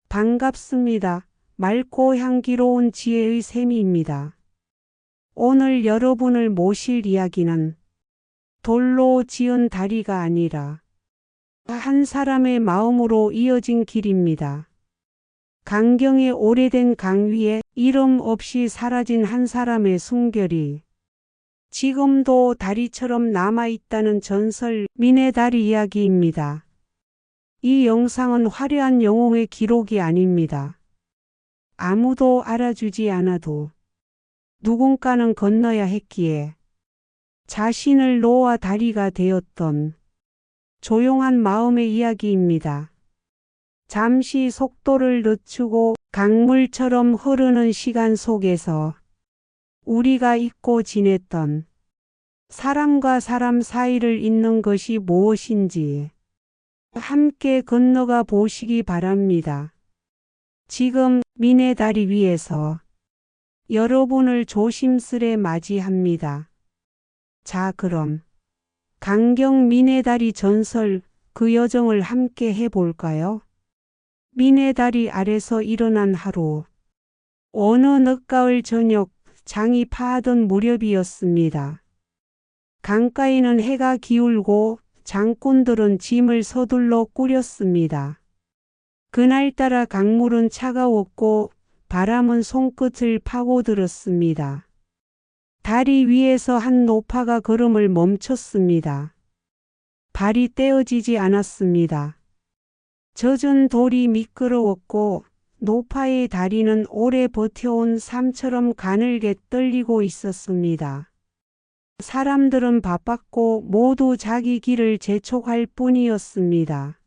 반갑습니다. 맑고 향기로운 지혜의 샘입니다. 오늘 여러분을 모실 이야기는 돌로 지은 다리가 아니라 한 사람의 마음으로 이어진 길입니다. 강경의 오래된 강 위에 이름 없이 사라진 한 사람의 숨결이 지금도 다리처럼 남아있다는 전설 미네다리 이야기입니다. 이 영상은 화려한 영웅의 기록이 아닙니다. 아무도 알아주지 않아도 누군가는 건너야 했기에 자신을 놓아 다리가 되었던 조용한 마음의 이야기입니다. 잠시 속도를 늦추고 강물처럼 흐르는 시간 속에서 우리가 잊고 지냈던 사람과 사람 사이를 잇는 것이 무엇인지 함께 건너가 보시기 바랍니다. 지금 미네다리 위에서 여러분을 조심스레 맞이합니다. 자, 그럼 강경 미네다리 전설 그 여정을 함께 해볼까요? 미네다리 아래서 일어난 하루. 어느 늦가을 저녁 장이 파하던 무렵이었습니다. 강가에는 해가 기울고 장꾼들은 짐을 서둘러 꾸렸습니다. 그날따라 강물은 차가웠고 바람은 손끝을 파고들었습니다. 다리 위에서 한 노파가 걸음을 멈췄습니다. 발이 떼어지지 않았습니다. 젖은 돌이 미끄러웠고 노파의 다리는 오래 버텨온 삶처럼 가늘게 떨리고 있었습니다. 사람들은 바빴고 모두 자기 길을 재촉할 뿐이었습니다.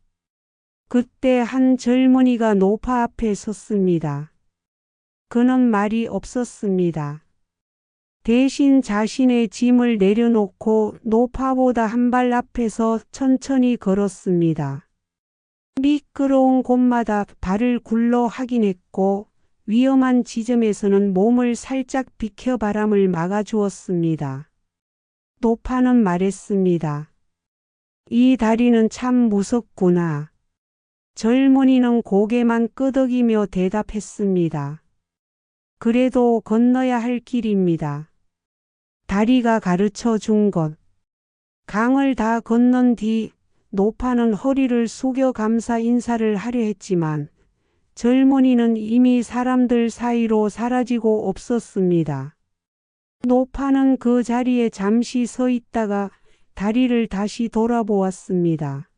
그때 한 젊은이가 노파 앞에 섰습니다. 그는 말이 없었습니다. 대신 자신의 짐을 내려놓고 노파보다 한 발 앞에서 천천히 걸었습니다. 미끄러운 곳마다 발을 굴러 확인했고 위험한 지점에서는 몸을 살짝 비켜 바람을 막아주었습니다. 노파는 말했습니다. 이 다리는 참 무섭구나. 젊은이는 고개만 끄덕이며 대답했습니다. 그래도 건너야 할 길입니다. 다리가 가르쳐 준 것. 강을 다 건넌 뒤 노파는 허리를 숙여 감사 인사를 하려 했지만 젊은이는 이미 사람들 사이로 사라지고 없었습니다. 노파는 그 자리에 잠시 서 있다가 다리를 다시 돌아보았습니다.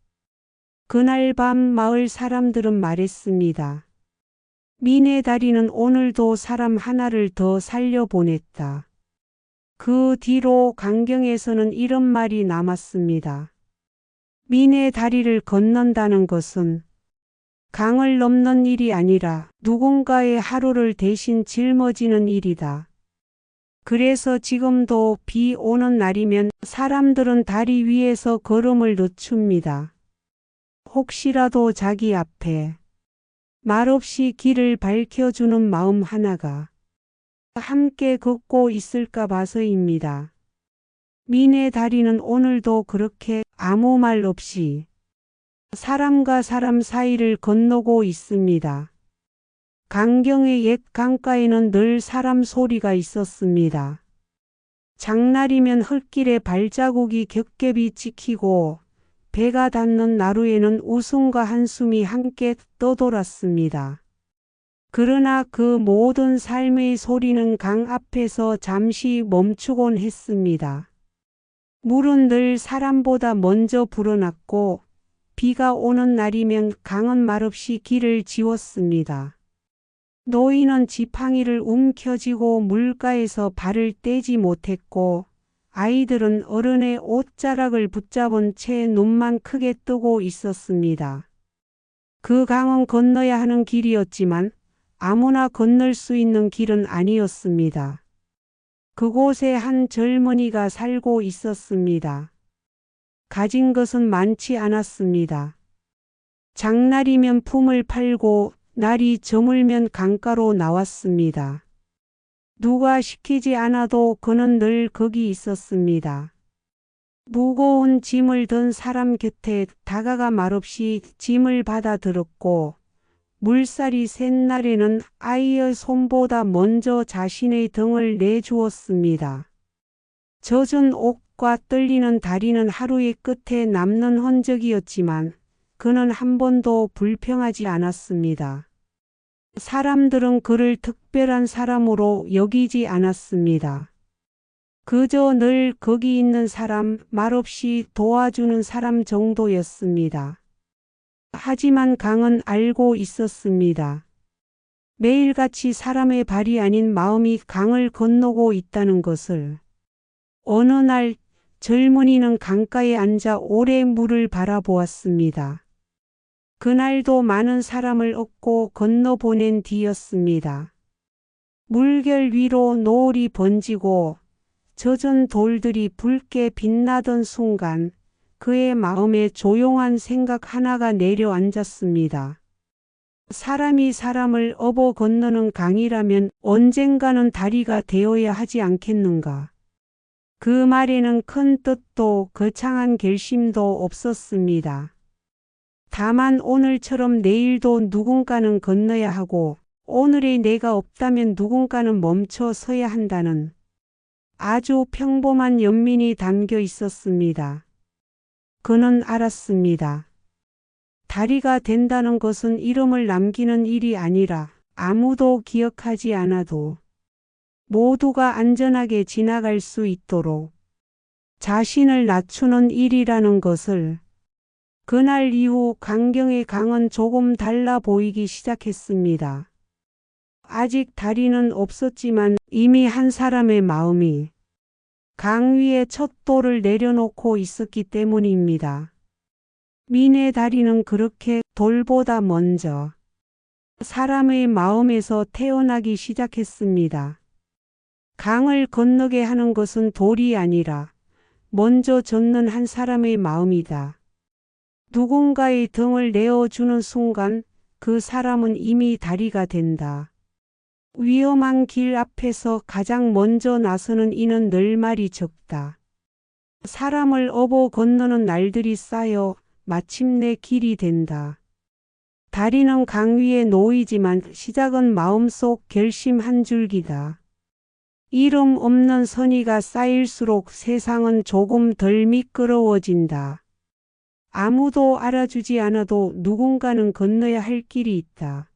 그날 밤 마을 사람들은 말했습니다. 미네다리는 오늘도 사람 하나를 더 살려보냈다. 그 뒤로 강경에서는 이런 말이 남았습니다. 미네다리를 건넌다는 것은 강을 넘는 일이 아니라 누군가의 하루를 대신 짊어지는 일이다. 그래서 지금도 비 오는 날이면 사람들은 다리 위에서 걸음을 늦춥니다. 혹시라도 자기 앞에 말없이 길을 밝혀주는 마음 하나가 함께 걷고 있을까 봐서입니다. 미네다리는 오늘도 그렇게 아무 말 없이 사람과 사람 사이를 건너고 있습니다. 강경의 옛 강가에는 늘 사람 소리가 있었습니다. 장날이면 흙길에 발자국이 겹겹이 찍히고 배가 닿는 나루에는 웃음과 한숨이 함께 떠돌았습니다. 그러나 그 모든 삶의 소리는 강 앞에서 잠시 멈추곤 했습니다. 물은 늘 사람보다 먼저 불어났고 비가 오는 날이면 강은 말없이 길을 지웠습니다. 노인은 지팡이를 움켜쥐고 물가에서 발을 떼지 못했고 아이들은 어른의 옷자락을 붙잡은 채 눈만 크게 뜨고 있었습니다. 그 강은 건너야 하는 길이었지만 아무나 건널 수 있는 길은 아니었습니다. 그곳에 한 젊은이가 살고 있었습니다. 가진 것은 많지 않았습니다. 장날이면 품을 팔고 날이 저물면 강가로 나왔습니다. 누가 시키지 않아도 그는 늘 거기 있었습니다. 무거운 짐을 든 사람 곁에 다가가 말없이 짐을 받아 들었고 물살이 센 날에는 아이의 손보다 먼저 자신의 등을 내주었습니다. 젖은 옷과 떨리는 다리는 하루의 끝에 남는 흔적이었지만 그는 한 번도 불평하지 않았습니다. 사람들은 그를 특별한 사람으로 여기지 않았습니다. 그저 늘 거기 있는 사람, 말없이 도와주는 사람 정도였습니다. 하지만 강은 알고 있었습니다. 매일같이 사람의 발이 아닌 마음이 강을 건너고 있다는 것을. 어느 날 젊은이는 강가에 앉아 오래 물을 바라보았습니다. 그날도 많은 사람을 얻고 건너보낸 뒤였습니다. 물결 위로 노을이 번지고 젖은 돌들이 붉게 빛나던 순간 그의 마음에 조용한 생각 하나가 내려앉았습니다. 사람이 사람을 업어 건너는 강이라면 언젠가는 다리가 되어야 하지 않겠는가. 그 말에는 큰 뜻도 거창한 결심도 없었습니다. 다만 오늘처럼 내일도 누군가는 건너야 하고 오늘의 내가 없다면 누군가는 멈춰 서야 한다는 아주 평범한 연민이 담겨 있었습니다. 그는 알았습니다. 다리가 된다는 것은 이름을 남기는 일이 아니라 아무도 기억하지 않아도 모두가 안전하게 지나갈 수 있도록 자신을 낮추는 일이라는 것을. 그날 이후 강경의 강은 조금 달라 보이기 시작했습니다. 아직 다리는 없었지만 이미 한 사람의 마음이 강 위에 첫 돌을 내려놓고 있었기 때문입니다. 민의 다리는 그렇게 돌보다 먼저 사람의 마음에서 태어나기 시작했습니다. 강을 건너게 하는 것은 돌이 아니라 먼저 젖는 한 사람의 마음이다. 누군가의 등을 내어주는 순간 그 사람은 이미 다리가 된다. 위험한 길 앞에서 가장 먼저 나서는 이는 늘 말이 적다. 사람을 업어 건너는 날들이 쌓여 마침내 길이 된다. 다리는 강 위에 놓이지만 시작은 마음속 결심 한 줄기다. 이름 없는 선의가 쌓일수록 세상은 조금 덜 미끄러워진다. 아무도 알아주지 않아도 누군가는 건너야 할 길이 있다.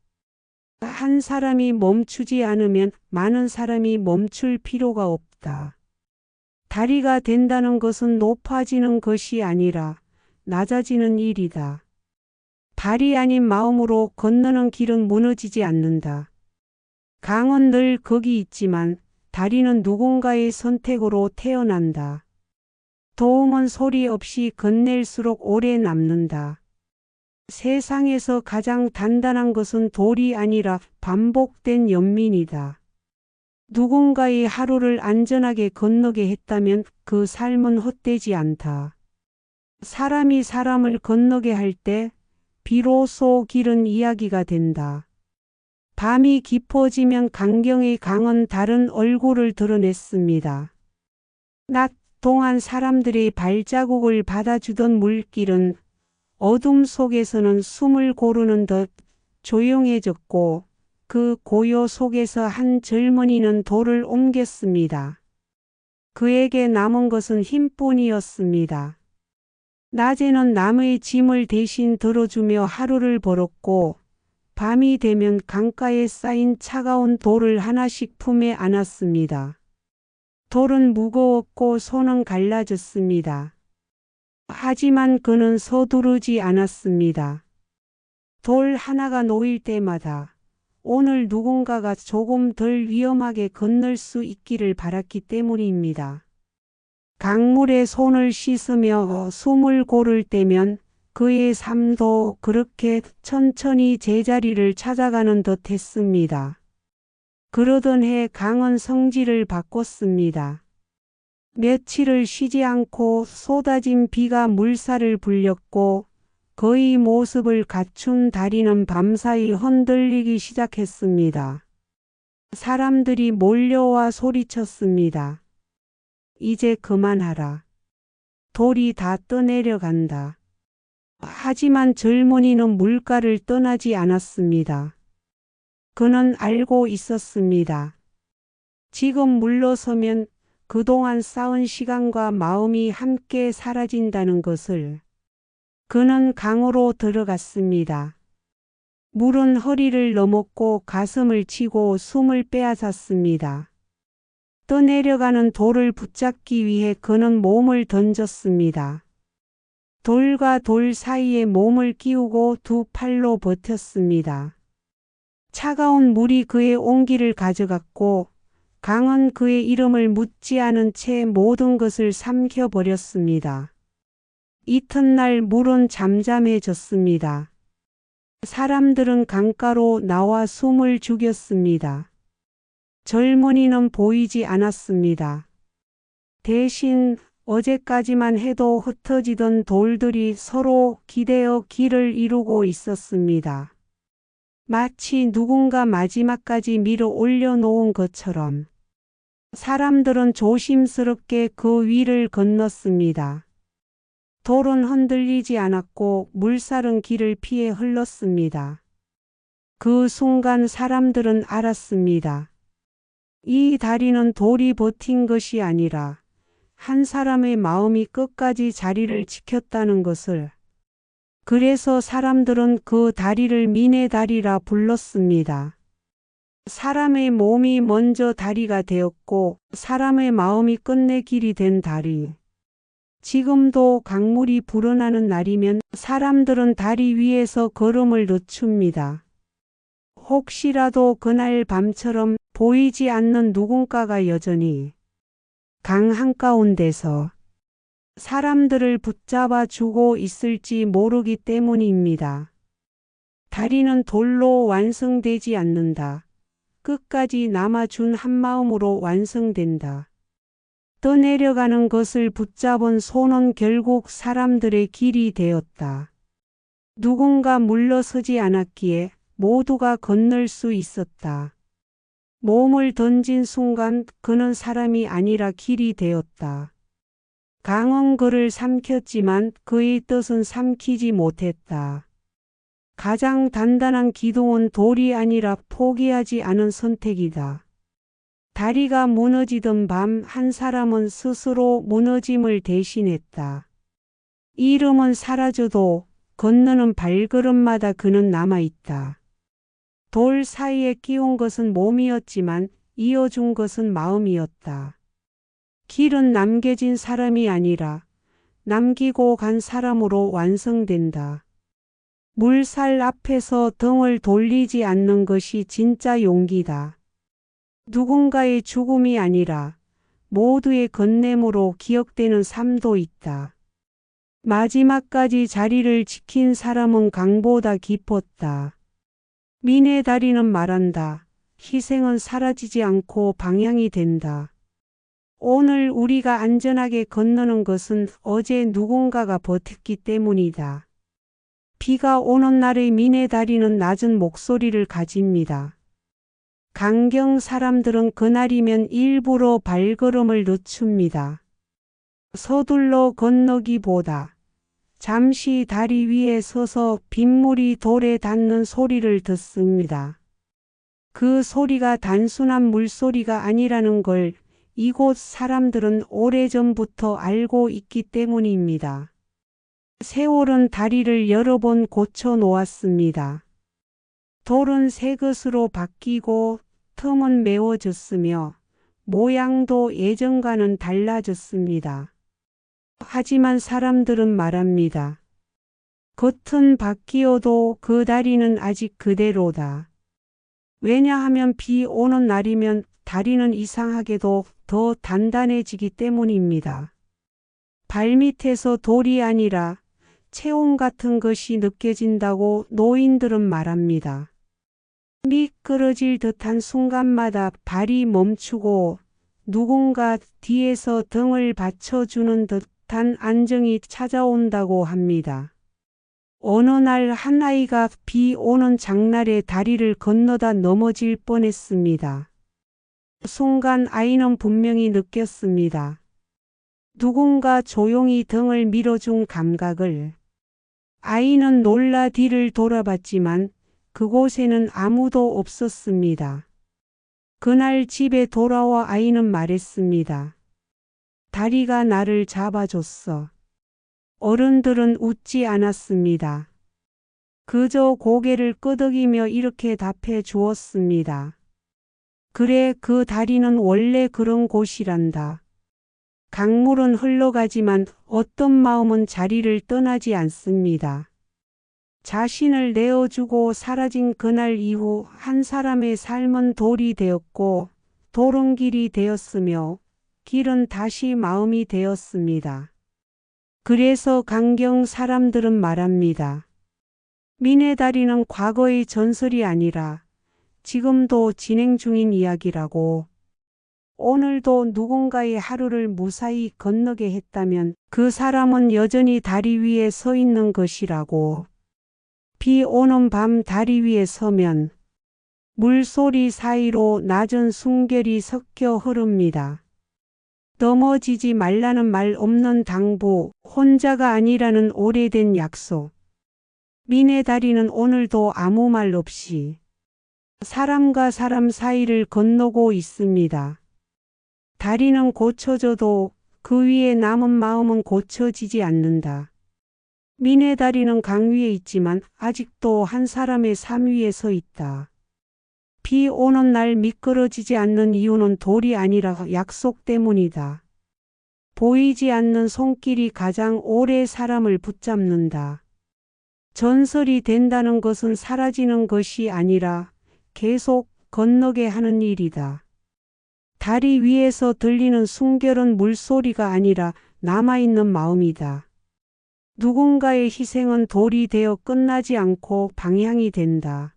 한 사람이 멈추지 않으면 많은 사람이 멈출 필요가 없다. 다리가 된다는 것은 높아지는 것이 아니라 낮아지는 일이다. 발이 아닌 마음으로 건너는 길은 무너지지 않는다. 강은 늘 거기 있지만 다리는 누군가의 선택으로 태어난다. 도움은 소리 없이 건넬수록 오래 남는다. 세상에서 가장 단단한 것은 돌이 아니라 반복된 연민이다. 누군가의 하루를 안전하게 건너게 했다면 그 삶은 헛되지 않다. 사람이 사람을 건너게 할 때 비로소 길은 이야기가 된다. 밤이 깊어지면 강경의 강은 다른 얼굴을 드러냈습니다. 낮 동안 사람들의 발자국을 받아주던 물길은 어둠 속에서는 숨을 고르는 듯 조용해졌고 그 고요 속에서 한 젊은이는 돌을 옮겼습니다. 그에게 남은 것은 힘뿐이었습니다. 낮에는 남의 짐을 대신 들어주며 하루를 벌었고 밤이 되면 강가에 쌓인 차가운 돌을 하나씩 품에 안았습니다. 돌은 무거웠고 손은 갈라졌습니다. 하지만 그는 서두르지 않았습니다. 돌 하나가 놓일 때마다 오늘 누군가가 조금 덜 위험하게 건널 수 있기를 바랐기 때문입니다. 강물에 손을 씻으며 숨을 고를 때면 그의 삶도 그렇게 천천히 제자리를 찾아가는 듯 했습니다. 그러던 해 강은 성질을 바꿨습니다. 며칠을 쉬지 않고 쏟아진 비가 물살을 불렸고 그의 모습을 갖춘 다리는 밤사이 흔들리기 시작했습니다. 사람들이 몰려와 소리쳤습니다. 이제 그만하라. 돌이 다 떠내려간다. 하지만 젊은이는 물가를 떠나지 않았습니다. 그는 알고 있었습니다. 지금 물러서면 그동안 쌓은 시간과 마음이 함께 사라진다는 것을. 그는 강으로 들어갔습니다. 물은 허리를 넘었고 가슴을 치고 숨을 빼앗았습니다. 떠내려가는 돌을 붙잡기 위해 그는 몸을 던졌습니다. 돌과 돌 사이에 몸을 끼우고 두 팔로 버텼습니다. 차가운 물이 그의 온기를 가져갔고 강은 그의 이름을 묻지 않은 채 모든 것을 삼켜버렸습니다. 이튿날 물은 잠잠해졌습니다. 사람들은 강가로 나와 숨을 죽였습니다. 젊은이는 보이지 않았습니다. 대신 어제까지만 해도 흩어지던 돌들이 서로 기대어 길을 이루고 있었습니다. 마치 누군가 마지막까지 밀어 올려놓은 것처럼. 사람들은 조심스럽게 그 위를 건넜습니다. 돌은 흔들리지 않았고 물살은 길을 피해 흘렀습니다. 그 순간 사람들은 알았습니다. 이 다리는 돌이 버틴 것이 아니라 한 사람의 마음이 끝까지 자리를 지켰다는 것을. 그래서 사람들은 그 다리를 민의 다리라 불렀습니다. 사람의 몸이 먼저 다리가 되었고 사람의 마음이 끝내 길이 된 다리. 지금도 강물이 불어나는 날이면 사람들은 다리 위에서 걸음을 늦춥니다. 혹시라도 그날 밤처럼 보이지 않는 누군가가 여전히 강 한가운데서 사람들을 붙잡아 주고 있을지 모르기 때문입니다. 다리는 돌로 완성되지 않는다. 끝까지 남아준 한마음으로 완성된다. 떠내려가는 것을 붙잡은 손은 결국 사람들의 길이 되었다. 누군가 물러서지 않았기에 모두가 건널 수 있었다. 몸을 던진 순간 그는 사람이 아니라 길이 되었다. 강은 그를 삼켰지만 그의 뜻은 삼키지 못했다. 가장 단단한 기둥은 돌이 아니라 포기하지 않은 선택이다. 다리가 무너지던 밤 한 사람은 스스로 무너짐을 대신했다. 이름은 사라져도 건너는 발걸음마다 그는 남아있다. 돌 사이에 끼운 것은 몸이었지만 이어준 것은 마음이었다. 길은 남겨진 사람이 아니라 남기고 간 사람으로 완성된다. 물살 앞에서 등을 돌리지 않는 것이 진짜 용기다. 누군가의 죽음이 아니라 모두의 건냄으로 기억되는 삶도 있다. 마지막까지 자리를 지킨 사람은 강보다 깊었다. 민의 다리는 말한다. 희생은 사라지지 않고 방향이 된다. 오늘 우리가 안전하게 건너는 것은 어제 누군가가 버텼기 때문이다. 비가 오는 날의 민의 다리는 낮은 목소리를 가집니다. 강경 사람들은 그날이면 일부러 발걸음을 늦춥니다. 서둘러 건너기보다 잠시 다리 위에 서서 빗물이 돌에 닿는 소리를 듣습니다. 그 소리가 단순한 물소리가 아니라는 걸 이곳 사람들은 오래전부터 알고 있기 때문입니다. 세월은 다리를 여러 번 고쳐 놓았습니다. 돌은 새 것으로 바뀌고 틈은 메워졌으며 모양도 예전과는 달라졌습니다. 하지만 사람들은 말합니다. 겉은 바뀌어도 그 다리는 아직 그대로다. 왜냐하면 비 오는 날이면 다리는 이상하게도 더 단단해지기 때문입니다. 발밑에서 돌이 아니라 체온 같은 것이 느껴진다고 노인들은 말합니다. 미끄러질 듯한 순간마다 발이 멈추고 누군가 뒤에서 등을 받쳐주는 듯한 안정이 찾아온다고 합니다. 어느 날 한 아이가 비 오는 장날에 다리를 건너다 넘어질 뻔했습니다. 순간 아이는 분명히 느꼈습니다. 누군가 조용히 등을 밀어준 감각을. 아이는 놀라 뒤를 돌아봤지만 그곳에는 아무도 없었습니다. 그날 집에 돌아와 아이는 말했습니다. 다리가 나를 잡아줬어. 어른들은 웃지 않았습니다. 그저 고개를 끄덕이며 이렇게 답해 주었습니다. 그래, 그 다리는 원래 그런 곳이란다. 강물은 흘러가지만 어떤 마음은 자리를 떠나지 않습니다. 자신을 내어주고 사라진 그날 이후 한 사람의 삶은 돌이 되었고 돌은 길이 되었으며 길은 다시 마음이 되었습니다. 그래서 강경 사람들은 말합니다. 민의 다리는 과거의 전설이 아니라 지금도 진행 중인 이야기라고. 오늘도 누군가의 하루를 무사히 건너게 했다면 그 사람은 여전히 다리 위에 서 있는 것이라고. 비 오는 밤 다리 위에 서면 물소리 사이로 낮은 숨결이 섞여 흐릅니다. 넘어지지 말라는 말 없는 당부, 혼자가 아니라는 오래된 약속. 민의 다리는 오늘도 아무 말 없이 사람과 사람 사이를 건너고 있습니다. 다리는 고쳐져도 그 위에 남은 마음은 고쳐지지 않는다. 민의 다리는 강 위에 있지만 아직도 한 사람의 삶 위에 서 있다. 비 오는 날 미끄러지지 않는 이유는 돌이 아니라 약속 때문이다. 보이지 않는 손길이 가장 오래 사람을 붙잡는다. 전설이 된다는 것은 사라지는 것이 아니라 계속 건너게 하는 일이다. 다리 위에서 들리는 숨결은 물소리가 아니라 남아있는 마음이다. 누군가의 희생은 돌이 되어 끝나지 않고 방향이 된다.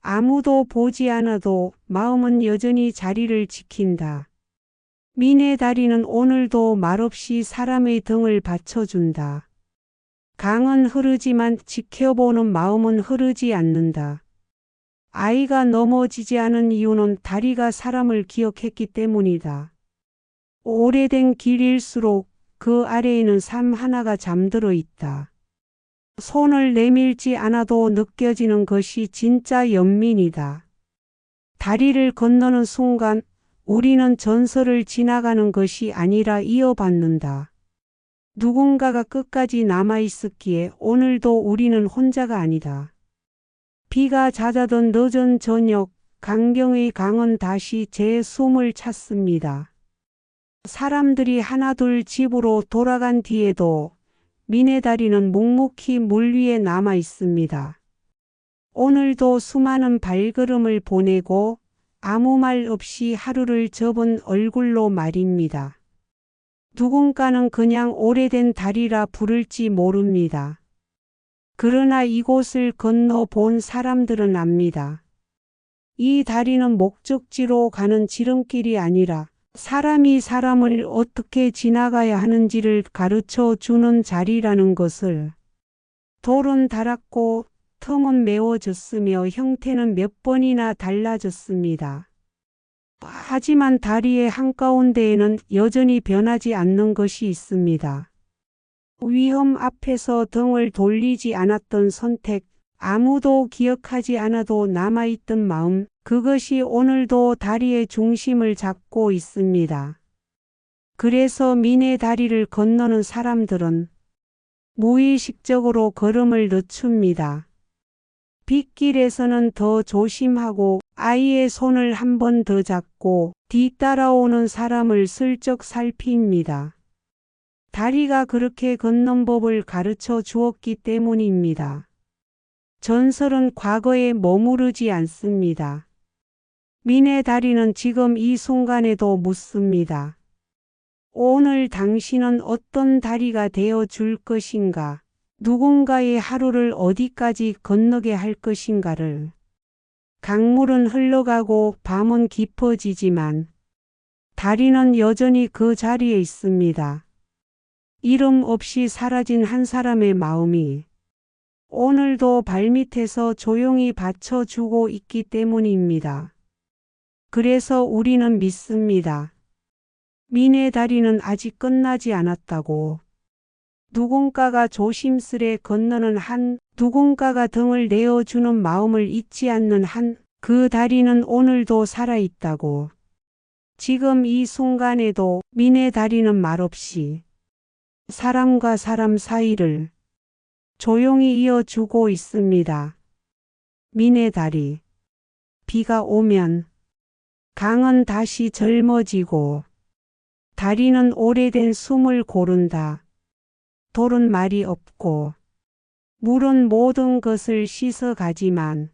아무도 보지 않아도 마음은 여전히 자리를 지킨다. 민의 다리는 오늘도 말없이 사람의 등을 받쳐준다. 강은 흐르지만 지켜보는 마음은 흐르지 않는다. 아이가 넘어지지 않은 이유는 다리가 사람을 기억했기 때문이다. 오래된 길일수록 그 아래에는 삶 하나가 잠들어 있다. 손을 내밀지 않아도 느껴지는 것이 진짜 연민이다. 다리를 건너는 순간 우리는 전설을 지나가는 것이 아니라 이어받는다. 누군가가 끝까지 남아있었기에 오늘도 우리는 혼자가 아니다. 비가 잦아든 늦은 저녁, 강경의 강은 다시 제 숨을 찼습니다. 사람들이 하나둘 집으로 돌아간 뒤에도 민의 다리는 묵묵히 물 위에 남아 있습니다. 오늘도 수많은 발걸음을 보내고 아무 말 없이 하루를 접은 얼굴로 말입니다. 누군가는 그냥 오래된 다리라 부를지 모릅니다. 그러나 이곳을 건너 본 사람들은 압니다. 이 다리는 목적지로 가는 지름길이 아니라 사람이 사람을 어떻게 지나가야 하는지를 가르쳐 주는 자리라는 것을. 돌은 닳았고 틈은 메워졌으며 형태는 몇 번이나 달라졌습니다. 하지만 다리의 한가운데에는 여전히 변하지 않는 것이 있습니다. 위험 앞에서 등을 돌리지 않았던 선택, 아무도 기억하지 않아도 남아있던 마음, 그것이 오늘도 다리의 중심을 잡고 있습니다. 그래서 민의 다리를 건너는 사람들은 무의식적으로 걸음을 늦춥니다. 빗길에서는 더 조심하고 아이의 손을 한 번 더 잡고 뒤따라오는 사람을 슬쩍 살핍니다. 다리가 그렇게 걷는 법을 가르쳐 주었기 때문입니다. 전설은 과거에 머무르지 않습니다. 민의 다리는 지금 이 순간에도 묻습니다. 오늘 당신은 어떤 다리가 되어 줄 것인가? 누군가의 하루를 어디까지 건너게 할 것인가를. 강물은 흘러가고 밤은 깊어지지만 다리는 여전히 그 자리에 있습니다. 이름 없이 사라진 한 사람의 마음이 오늘도 발밑에서 조용히 받쳐주고 있기 때문입니다. 그래서 우리는 믿습니다. 민의 다리는 아직 끝나지 않았다고. 누군가가 조심스레 건너는 한, 누군가가 등을 내어주는 마음을 잊지 않는 한, 그 다리는 오늘도 살아있다고. 지금 이 순간에도 민의 다리는 말없이 사람과 사람 사이를 조용히 이어주고 있습니다. 민의 다리. 비가 오면 강은 다시 젊어지고 다리는 오래된 숨을 고른다. 돌은 말이 없고 물은 모든 것을 씻어가지만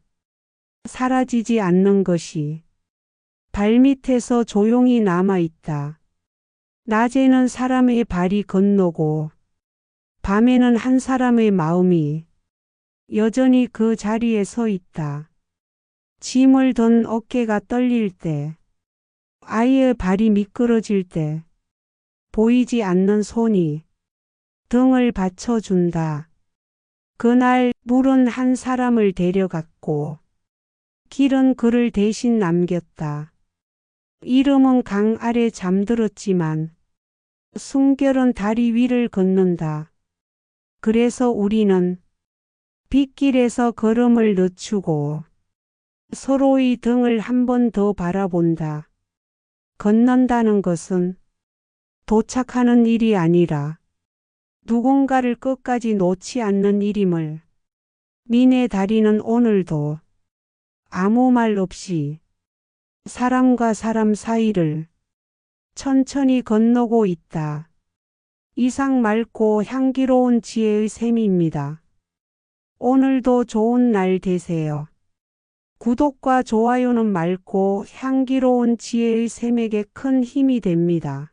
사라지지 않는 것이 발밑에서 조용히 남아있다. 낮에는 사람의 발이 건너고 밤에는 한 사람의 마음이 여전히 그 자리에 서 있다. 짐을 든 어깨가 떨릴 때, 아이의 발이 미끄러질 때, 보이지 않는 손이 등을 받쳐준다. 그날 물은 한 사람을 데려갔고 길은 그를 대신 남겼다. 이름은 강 아래 잠들었지만 숨결은 다리 위를 걷는다. 그래서 우리는 빗길에서 걸음을 늦추고 서로의 등을 한 번 더 바라본다. 건넌다는 것은 도착하는 일이 아니라 누군가를 끝까지 놓지 않는 일임을 민의 다리는 오늘도 아무 말 없이 사람과 사람 사이를 천천히 건너고 있다. 이상 맑고 향기로운 지혜의 샘입니다. 오늘도 좋은 날 되세요. 구독과 좋아요는 맑고 향기로운 지혜의 샘에게 큰 힘이 됩니다.